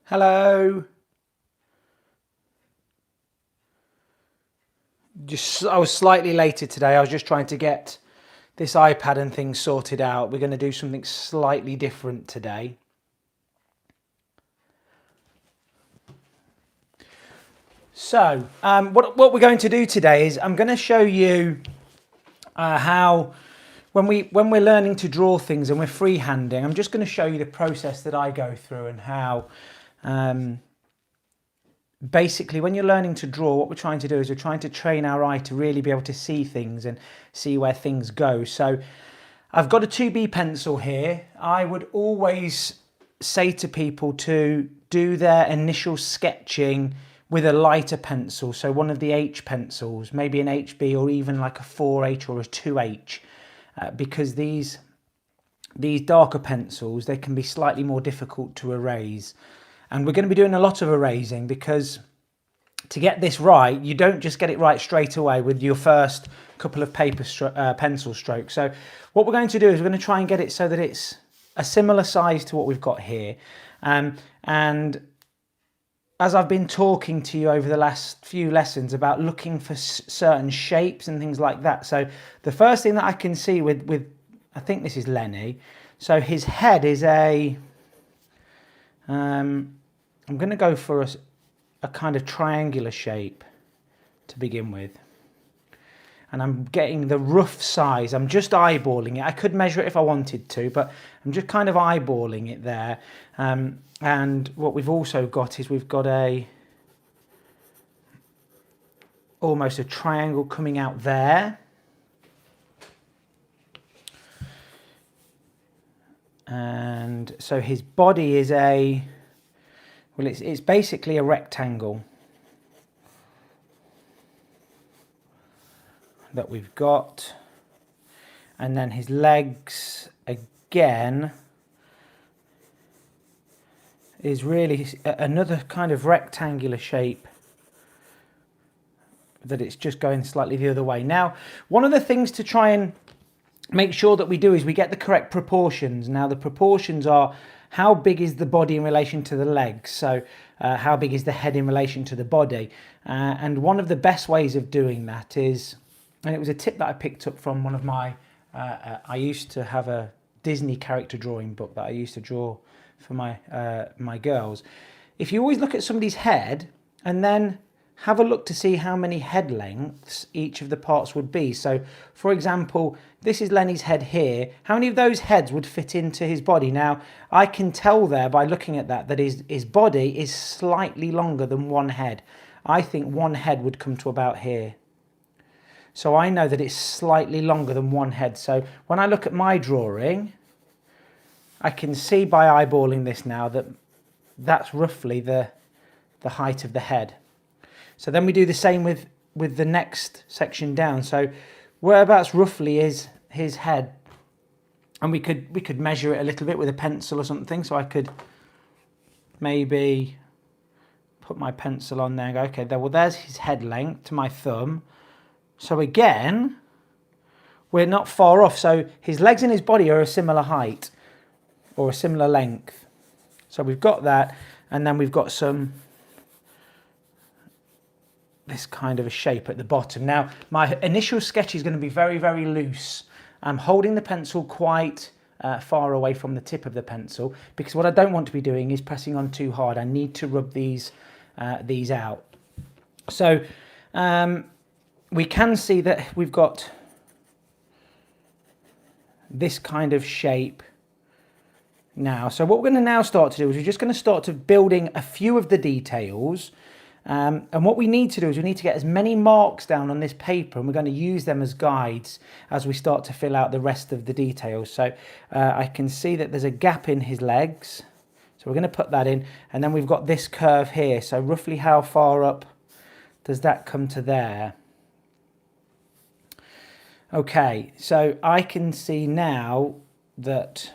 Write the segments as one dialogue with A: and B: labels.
A: Hello. I was slightly later today. I was just trying to get this iPad and things sorted out. We're going to do something slightly different today. So, what we're going to do today is I'm going to show you how when we're learning to draw things and we're freehanding, I'm just going to show you the process that I go through and how. Basically, when you're learning to draw, what we're trying to do is we're trying to train our eye to really be able to see things and see where things go. So I've got a 2B pencil here. I would always say to people to do their initial sketching with a lighter pencil. So one of the H pencils, maybe an HB or even like a 4H or a 2H, because these darker pencils, they can be slightly more difficult to erase. And we're going to be doing a lot of erasing because to get this right, you don't just get it right straight away with your first couple of pencil strokes. So what we're going to do is we're going to try and get it so that it's a similar size to what we've got here. And as I've been talking to you over the last few lessons about looking for certain shapes and things like that. So the first thing that I can see with I think this is Lenny. So his head is I'm going to go for a kind of triangular shape to begin with. And I'm getting the rough size. I'm just eyeballing it. I could measure it if I wanted to, but I'm just kind of eyeballing it there. And what we've also got is we've got almost a triangle coming out there. And so his body is it's basically a rectangle that we've got. And then his legs, again, is really another kind of rectangular shape that it's just going slightly the other way. Now, one of the things to try and make sure that we do is we get the correct proportions. Now, the proportions are how big is the body in relation to the legs? So how big is the head in relation to the body? And one of the best ways of doing that is, and it was a tip that I picked up from one of my, I used to have a Disney character drawing book that I used to draw for my girls. If you always look at somebody's head and then have a look to see how many head lengths each of the parts would be. So, for example, this is Lenny's head here. How many of those heads would fit into his body? Now, I can tell there by looking at that his body is slightly longer than one head. I think one head would come to about here. So I know that it's slightly longer than one head. So when I look at my drawing, I can see by eyeballing this now that that's roughly the height of the head. So then we do the same with the next section down. So whereabouts roughly is his head? And we could measure it a little bit with a pencil or something. So I could maybe put my pencil on there and go, okay, there's his head length to my thumb. So again, we're not far off. So his legs and his body are a similar height or a similar length. So we've got that, and then we've got this kind of a shape at the bottom. Now, my initial sketch is going to be very, very loose. I'm holding the pencil quite far away from the tip of the pencil because what I don't want to be doing is pressing on too hard. I need to rub these out. So we can see that we've got this kind of shape now. So what we're going to now start to do is we're just going to start to building a few of the details. And what we need to do is we need to get as many marks down on this paper, and we're going to use them as guides as we start to fill out the rest of the details. So I can see that there's a gap in his legs. So we're going to put that in. And then we've got this curve here. So roughly how far up does that come to there? Okay, so I can see now that,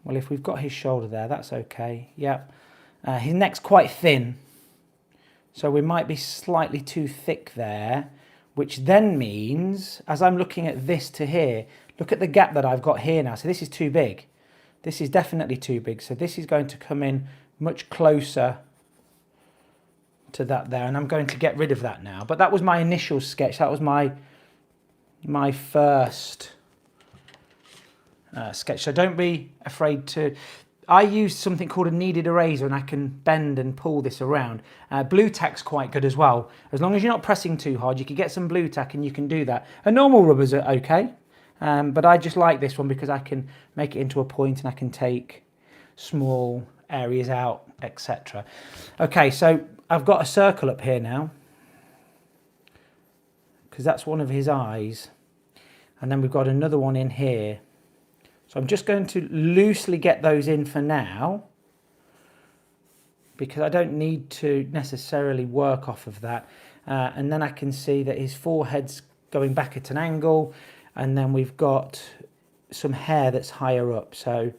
A: well, if we've got his shoulder there, that's okay. Yep. His neck's quite thin. So we might be slightly too thick there, which then means, as I'm looking at this to here, look at the gap that I've got here now. So this is too big. This is definitely too big. So this is going to come in much closer to that there, and I'm going to get rid of that now. But that was my initial sketch. That was my first sketch. So don't be afraid to. I use something called a kneaded eraser, and I can bend and pull this around. Blue tack's quite good as well. As long as you're not pressing too hard, you can get some blue tack and you can do that. And normal rubbers are okay, but I just like this one because I can make it into a point and I can take small areas out, etc. Okay, so I've got a circle up here now because that's one of his eyes, and then we've got another one in here. So I'm just going to loosely get those in for now because I don't need to necessarily work off of that. And then I can see that his forehead's going back at an angle, and then we've got some hair that's higher up. So,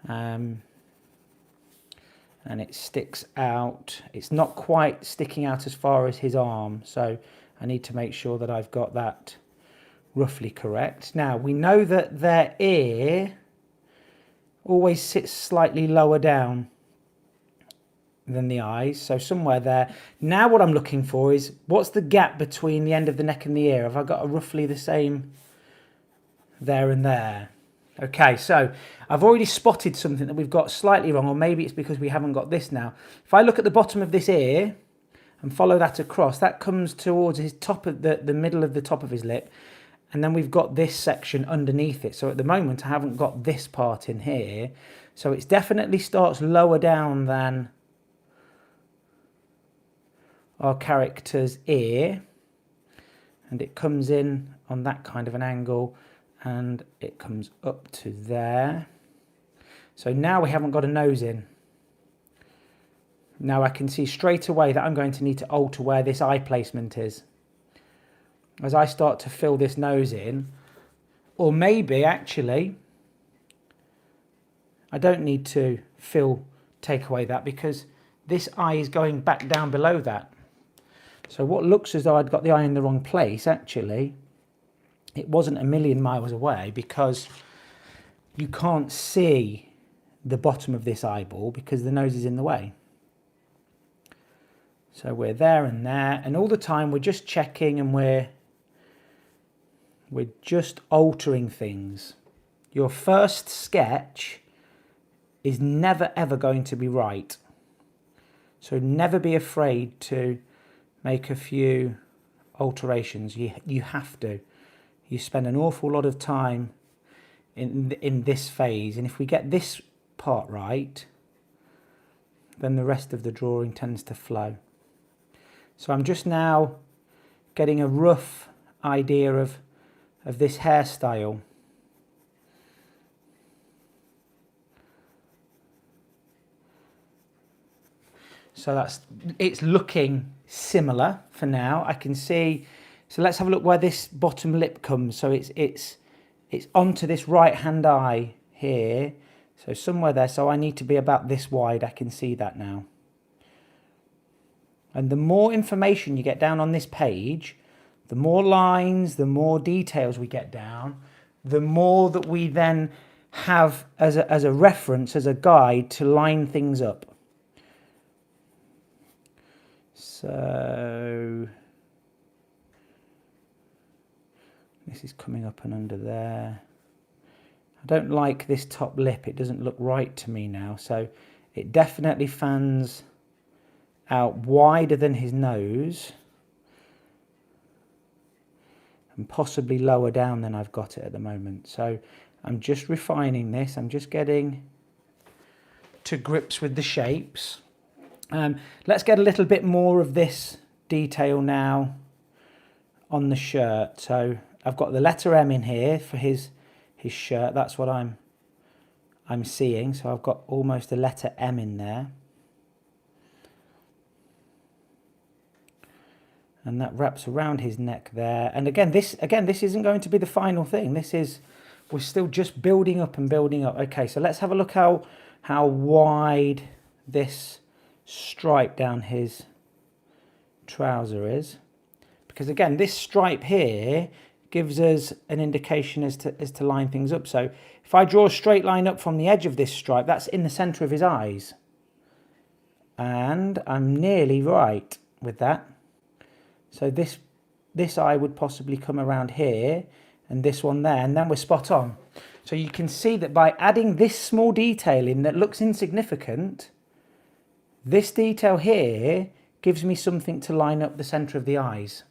A: and it sticks out. It's not quite sticking out as far as his arm. So I need to make sure that I've got that roughly correct. Now we know that their ear always sits slightly lower down than the eyes, so somewhere there. Now what I'm looking for is what's the gap between the end of the neck and the ear. Have I got roughly the same there and there? Okay, so I've already spotted something that we've got slightly wrong, or maybe it's because we haven't got this now. If I look at the bottom of this ear and follow that across, that comes towards his top of the middle of the top of his lip, and then we've got this section underneath it. So at the moment I haven't got this part in here, so it definitely starts lower down than our character's ear, and it comes in on that kind of an angle, and it comes up to there. So now we haven't got a nose in. Now I can see straight away that I'm going to need to alter where this eye placement is as I start to fill this nose in. Or maybe actually I don't need to take away that because this eye is going back down below that. So what looks as though I'd got the eye in the wrong place, actually it wasn't a million miles away, because you can't see the bottom of this eyeball because the nose is in the way. So we're there and there, and all the time we're just checking, and we're just altering things. Your first sketch is never ever going to be right. So never be afraid to make a few alterations. You have to. You spend an awful lot of time in this phase, and if we get this part right, then the rest of the drawing tends to flow. So I'm just now getting a rough idea of this hairstyle. So it's looking similar for now. I can see. So let's have a look where this bottom lip comes. So it's onto this right hand eye here. So somewhere there. So I need to be about this wide. I can see that now. And the more information you get down on this page, the more lines, the more details we get down, the more that we then have as a reference, as a guide to line things up. So this is coming up and under there. I don't like this top lip. It doesn't look right to me now. So it definitely fans out wider than his nose, and possibly lower down than I've got it at the moment. So I'm just refining this. I'm just getting to grips with the shapes. Let's get a little bit more of this detail now on the shirt. So I've got the letter M in here for his shirt. That's what I'm seeing. So I've got almost a letter M in there. And that wraps around his neck there. And again, this isn't going to be the final thing. We're still just building up and building up. Okay, so let's have a look how wide this stripe down his trouser is. Because again, this stripe here gives us an indication as to line things up. So if I draw a straight line up from the edge of this stripe, that's in the center of his eyes. And I'm nearly right with that. So this eye would possibly come around here and this one there, and then we're spot on. So you can see that by adding this small detail in that looks insignificant, this detail here gives me something to line up the centre of the eyes.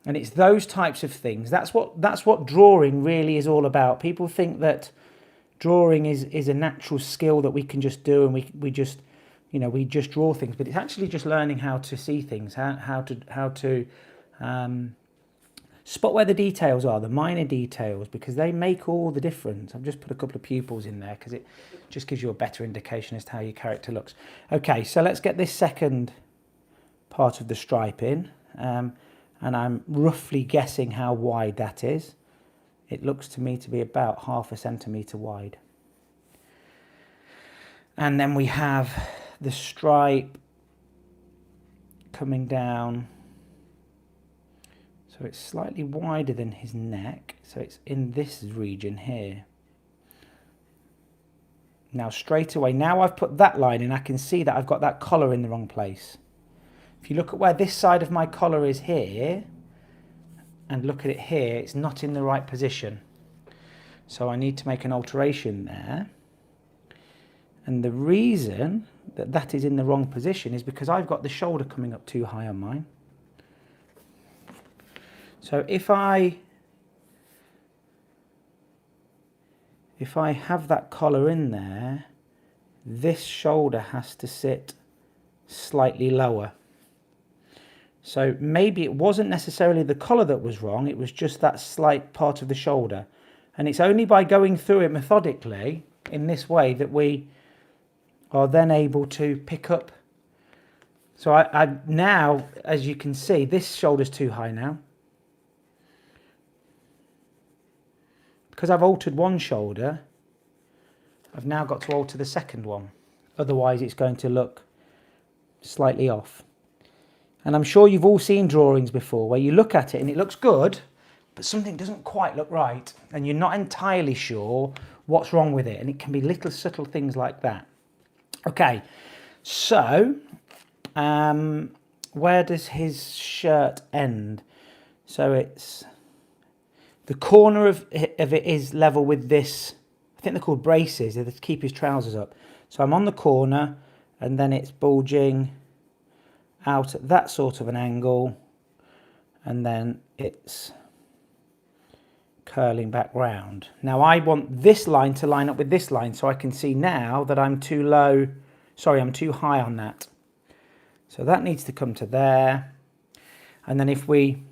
A: And it's those types of things. That's what drawing really is all about. People think that drawing is a natural skill that we can just do, and we just, you know, we just draw things, but it's actually just learning how to see things, how to spot where the details are, the minor details, because they make all the difference. I've just put a couple of pupils in there because it just gives you a better indication as to how your character looks. Okay, so let's get this second part of the stripe in, and I'm roughly guessing how wide that is. It looks to me to be about 1/2 centimetre wide. And then we have the stripe coming down. So it's slightly wider than his neck. So it's in this region here. Now straight away, now I've put that line in, I can see that I've got that collar in the wrong place. If you look at where this side of my collar is here, and look at it here, it's not in the right position. So I need to make an alteration there. And the reason that that is in the wrong position is because I've got the shoulder coming up too high on mine. So if I have that collar in there, this shoulder has to sit slightly lower. So maybe it wasn't necessarily the collar that was wrong, it was just that slight part of the shoulder. And it's only by going through it methodically in this way that we are then able to pick up. So I now, as you can see, this shoulder's too high now. Because I've altered one shoulder, I've now got to alter the second one. Otherwise it's going to look slightly off. And I'm sure you've all seen drawings before where you look at it and it looks good, but something doesn't quite look right. And you're not entirely sure what's wrong with it. And it can be little subtle things like that. Okay, so where does his shirt end? So it's the corner of it is level with this. I think they're called braces. They're to keep his trousers up. So I'm on the corner, and then it's bulging out at that sort of an angle, and then it's curling back round. Now I want this line to line up with this line, so I can see now that I'm too low. Sorry, I'm too high on that. So that needs to come to there. And then if we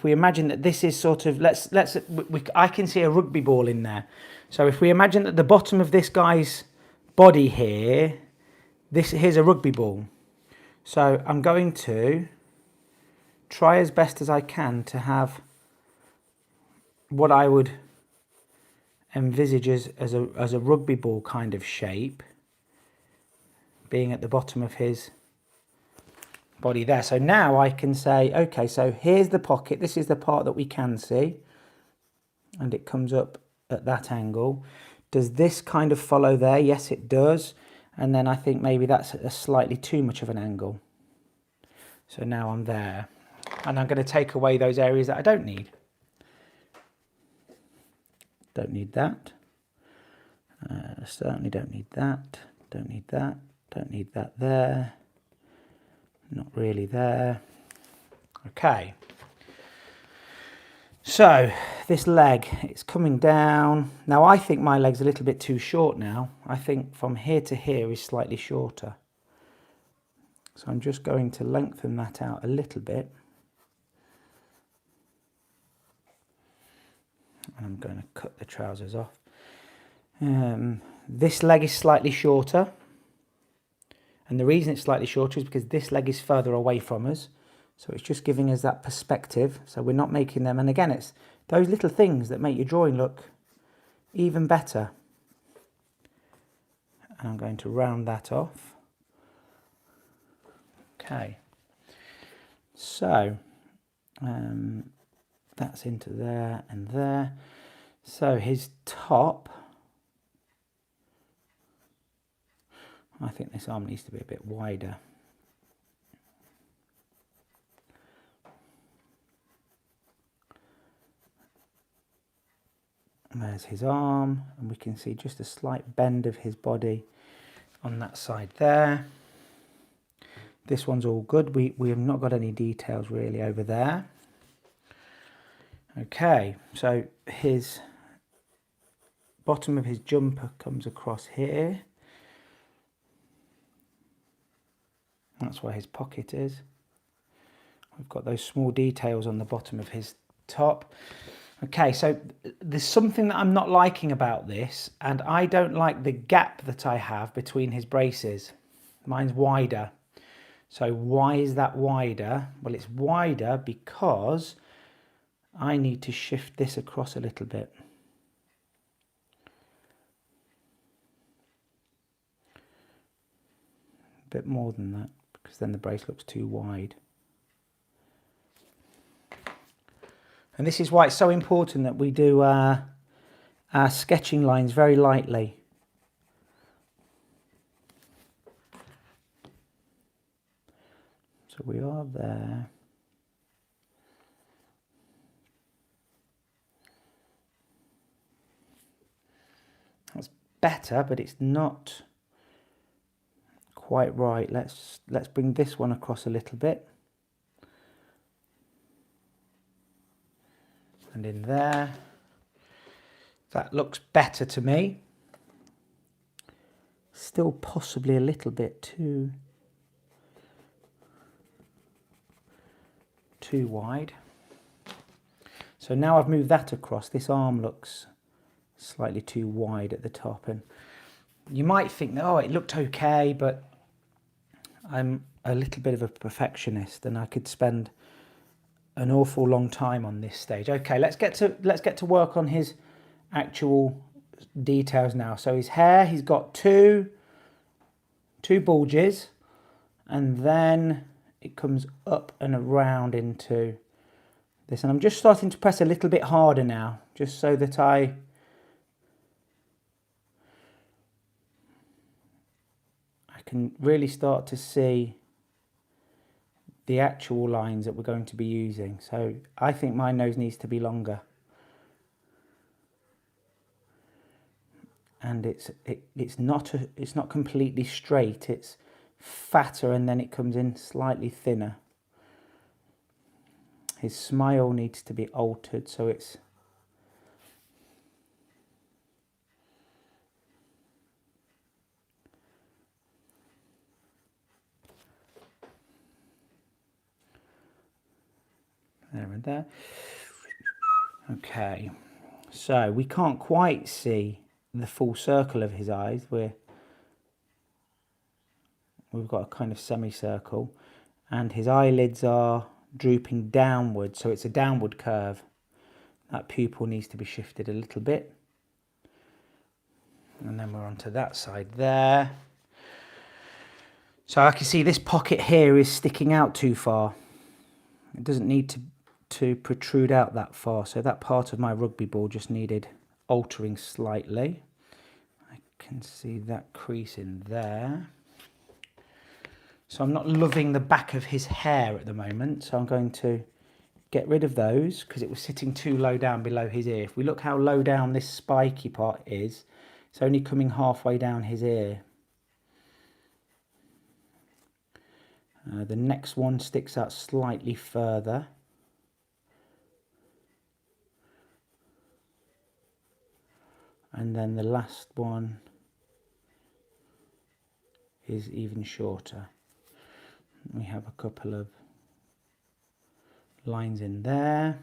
A: imagine that this is sort of, I can see a rugby ball in there. So if we imagine that the bottom of this guy's body here, here's a rugby ball. So I'm going to try as best as I can to have what I would envisage as a rugby ball kind of shape being at the bottom of his body there. So now I can say, okay, so here's the pocket. This is the part that we can see, and it comes up at that angle. Does this kind of follow there? Yes, it does. And then I think maybe that's a slightly too much of an angle. So now I'm there. And I'm going to take away those areas that I don't need. Don't need that. Certainly don't need that. Don't need that. Don't need that there. Not really there. Okay. So this leg, it's coming down. Now I think my leg's a little bit too short now. I think from here to here is slightly shorter. So I'm just going to lengthen that out a little bit. And I'm going to cut the trousers off. This leg is slightly shorter. And the reason it's slightly shorter is because this leg is further away from us. So it's just giving us that perspective. So we're not making them. And again, it's those little things that make your drawing look even better. And I'm going to round that off. Okay. So that's into there and there. So his top, I think this arm needs to be a bit wider. And there's his arm, and we can see just a slight bend of his body on that side there. This one's all good. We have not got any details really over there. Okay, so his bottom of his jumper comes across here. That's where his pocket is. We've got those small details on the bottom of his top. Okay, so there's something that I'm not liking about this, and I don't like the gap that I have between his braces. Mine's wider. So why is that wider? Well, it's wider because I need to shift this across a little bit. A bit more than that, because then the brace looks too wide. And this is why it's so important that we do our sketching lines very lightly. So we are there. That's better, but it's not quite right. Let's bring this one across a little bit. And in there, that looks better to me. Still possibly a little bit too wide. So now I've moved that across, this arm looks slightly too wide at the top, and you might think, oh, it looked okay, but I'm a little bit of a perfectionist and I could spend an awful long time on this stage. Okay, let's get to work on his actual details now. So his hair, he's got two bulges, and then it comes up and around into this. And I'm just starting to press a little bit harder now, just so that I can really start to see the actual lines that we're going to be using. So I think my nose needs to be longer. And it's not completely straight, it's fatter, and then it comes in slightly thinner. His smile needs to be altered, so it's there and there. Okay, so we can't quite see the full circle of his eyes. We've got a kind of semicircle, and his eyelids are drooping downward, so it's a downward curve. That pupil needs to be shifted a little bit. And then we're onto that side there. So I can see this pocket here is sticking out too far. It doesn't need to protrude out that far, so that part of my rugby ball just needed altering slightly. I can see that crease in there. So I'm not loving the back of his hair at the moment, so I'm going to get rid of those because it was sitting too low down below his ear. If we look how low down this spiky part is, it's only coming halfway down his ear. The next one sticks out slightly further. And then the last one is even shorter. We have a couple of lines in there.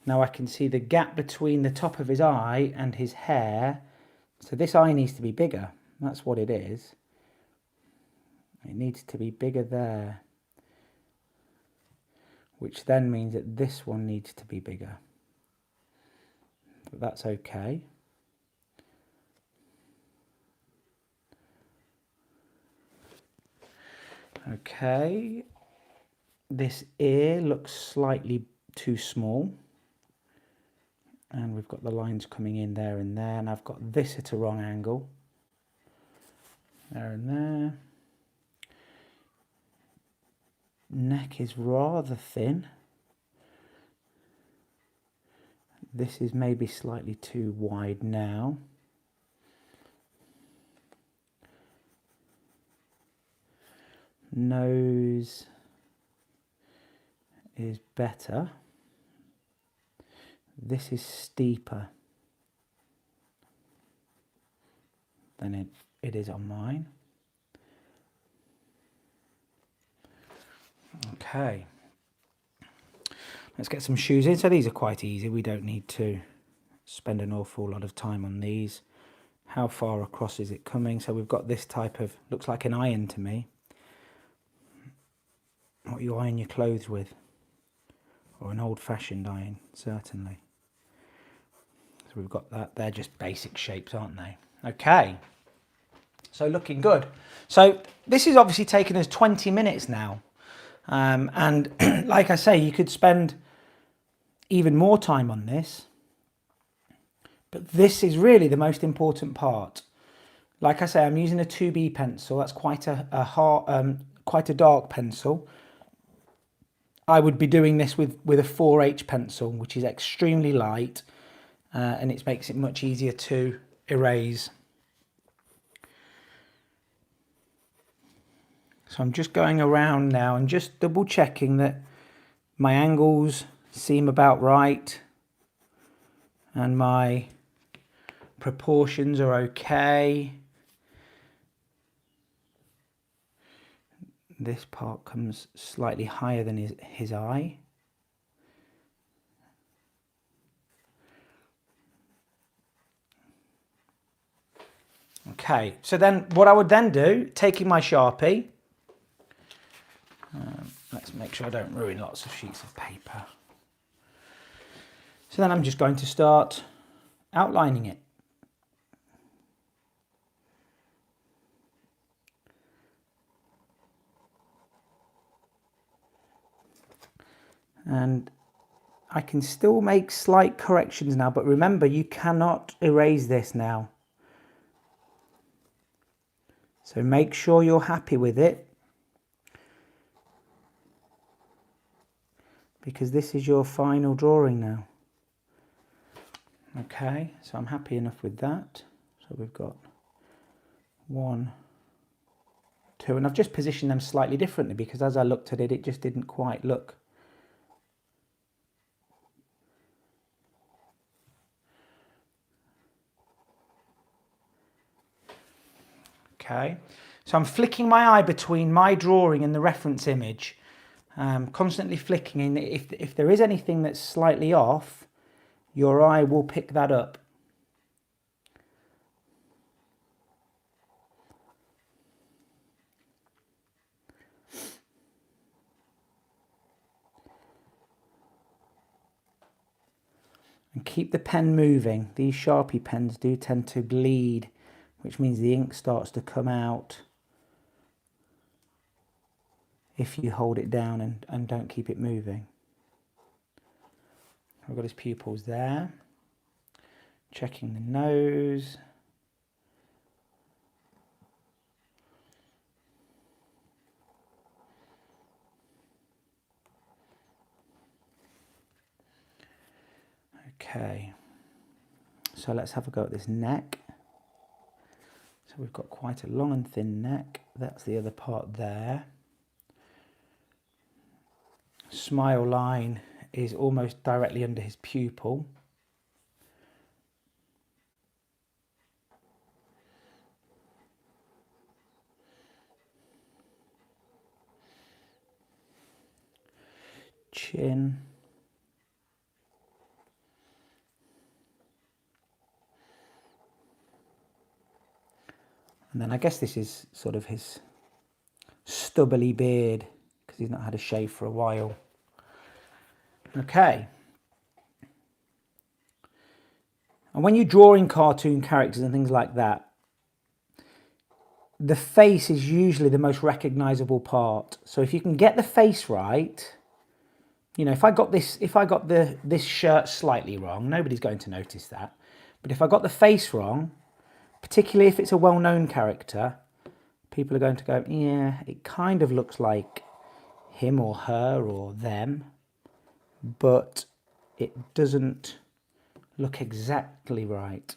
A: Now I can see the gap between the top of his eye and his hair. So this eye needs to be bigger. That's what it is. It needs to be bigger there. Which then means that this one needs to be bigger. But that's okay. Okay, this ear looks slightly too small, and we've got the lines coming in there and there, and I've got this at a wrong angle. There and there. Neck is rather thin. This is maybe slightly too wide now. Nose is better. This is steeper than it is on mine. Okay, let's get some shoes in. So these are quite easy. We don't need to spend an awful lot of time on these. How far across is it coming? So we've got this type of, looks like an iron to me. What you iron your clothes with, or an old-fashioned iron, certainly. So we've got that. They're just basic shapes, aren't they? Okay, so looking good. So this is obviously taken us 20 minutes now, and like I say, you could spend even more time on this, but this is really the most important part. Like I say, I'm using a 2B pencil. That's quite a dark pencil. I would be doing this with a 4H pencil, which is extremely light, and it makes it much easier to erase. So I'm just going around now and just double checking that my angles seem about right and my proportions are okay. This part comes slightly higher than his eye. Okay, so then what I would then do, taking my Sharpie, let's make sure I don't ruin lots of sheets of paper. So then I'm just going to start outlining it. And I can still make slight corrections now, but remember, you cannot erase this now. So make sure you're happy with it, because this is your final drawing now. Okay, so I'm happy enough with that. So we've got 1, 2, and I've just positioned them slightly differently because as I looked at it, it just didn't quite look. Okay, so I'm flicking my eye between my drawing and the reference image, constantly flicking, and if there is anything that's slightly off, your eye will pick that up. And keep the pen moving. These Sharpie pens do tend to bleed, which means the ink starts to come out if you hold it down and don't keep it moving. I've got his pupils there. Checking the nose. Okay, so let's have a go at this neck. So we've got quite a long and thin neck. That's the other part there. Smile line is almost directly under his pupil. Chin. And then I guess this is sort of his stubbly beard because he's not had a shave for a while. Okay. And when you're drawing cartoon characters and things like that, the face is usually the most recognizable part. So if you can get the face right, you know, if I got this shirt slightly wrong, nobody's going to notice that. But if I got the face wrong, particularly if it's a well-known character, people are going to go, yeah, it kind of looks like him or her or them, but it doesn't look exactly right.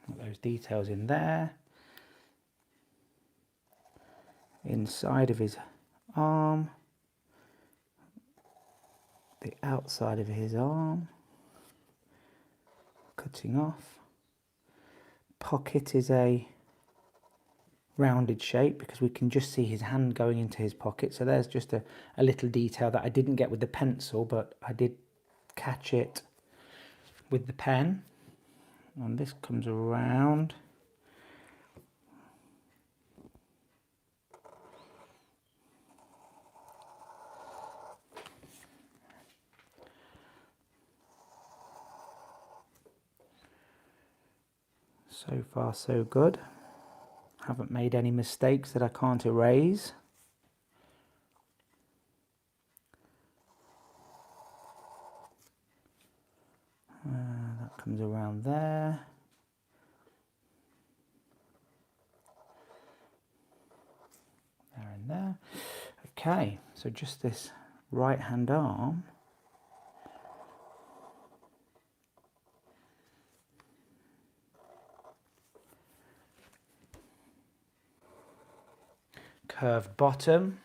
A: Got those details in there. Inside of his arm, the outside of his arm, cutting off. Pocket is a rounded shape because we can just see his hand going into his pocket. So there's just a little detail that I didn't get with the pencil, but I did catch it with the pen. And this comes around. So far so good. Haven't made any mistakes that I can't erase. That comes around there. There and there. Okay, so just this right hand arm. Curved bottom,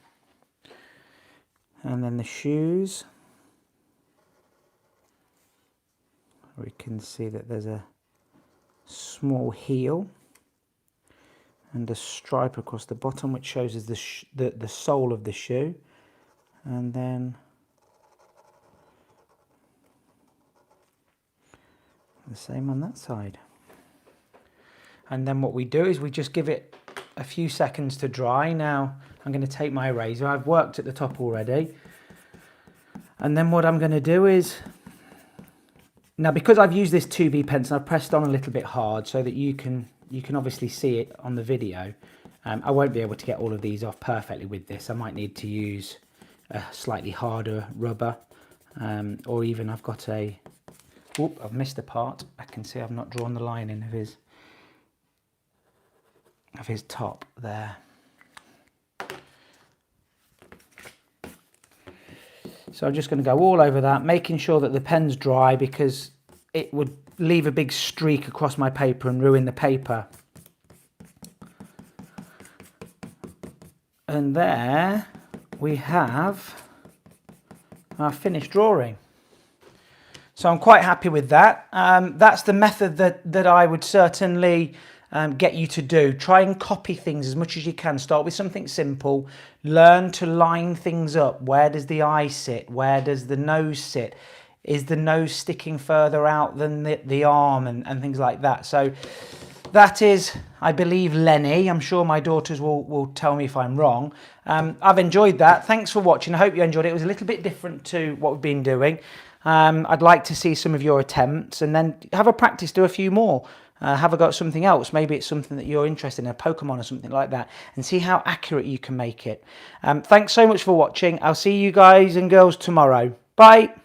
A: and then the shoes. We can see that there's a small heel and a stripe across the bottom, which shows us the sole of the shoe, and then the same on that side. And then what we do is we just give it a few seconds to dry. Now I'm going to take my eraser. I've worked at the top already, and then what I'm going to do is, now because I've used this 2B pencil, I've pressed on a little bit hard so that you can obviously see it on the video. I won't be able to get all of these off perfectly with this. I might need to use a slightly harder rubber, or even I've got a, whoop, I've missed a part. I can see I've not drawn the line in of his top there. So I'm just going to go all over that, making sure that the pen's dry, because it would leave a big streak across my paper and ruin the paper. And there we have our finished drawing. So I'm quite happy with that. That's the method that I would certainly get you to do. Try and copy things as much as you can. Start with something simple. Learn to line things up. Where does the eye sit? Where does the nose sit? Is the nose sticking further out than the arm, and things like that? So that is, I believe, Lenny. I'm sure my daughters will tell me if I'm wrong. I've enjoyed that. Thanks for watching. I hope you enjoyed it. It was a little bit different to what we've been doing. I'd like to see some of your attempts, and then have a practice, do a few more. Have a go at something else. Maybe it's something that you're interested in, a Pokemon or something like that, and see how accurate you can make it. Thanks so much for watching. I'll see you guys and girls tomorrow. Bye.